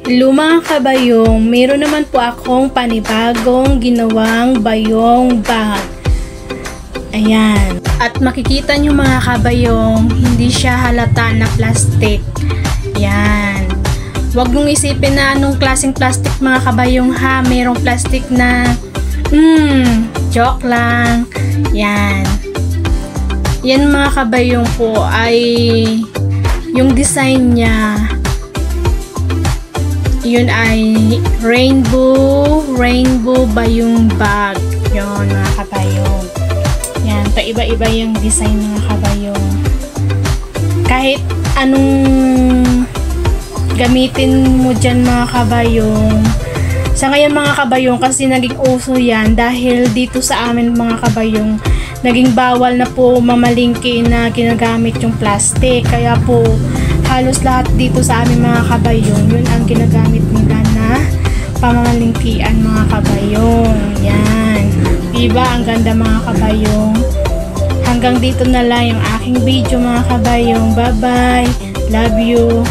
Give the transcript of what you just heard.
Hello mga kabayong, meron naman po akong panibagong ginawang bayong bag. Ayan. At makikita nyo mga kabayong, hindi siya halata na plastic. Ayan. Huwag mong isipin na anong klaseng plastic mga kabayong ha. Merong plastic na, joke lang. Ayan. Yan mga kabayong po ay yung design niya. Yun ay rainbow bayong bag. Yun mga kabayong. Yan, paiba-iba yung design mga kabayong. Kahit anong gamitin mo dyan mga kabayong. Sa ngayon mga kabayong, kasi naging uso yan dahil dito sa amin mga kabayong, naging bawal na po mamalingki na ginagamit yung plastic. Kaya po halos lahat dito sa amin mga kabayong, yun ang ginagamit nila na pamamalingkian mga kabayong. Yan. Diba? Ang ganda mga kabayong. Hanggang dito na lang yung aking video mga kabayong. Bye bye. Love you.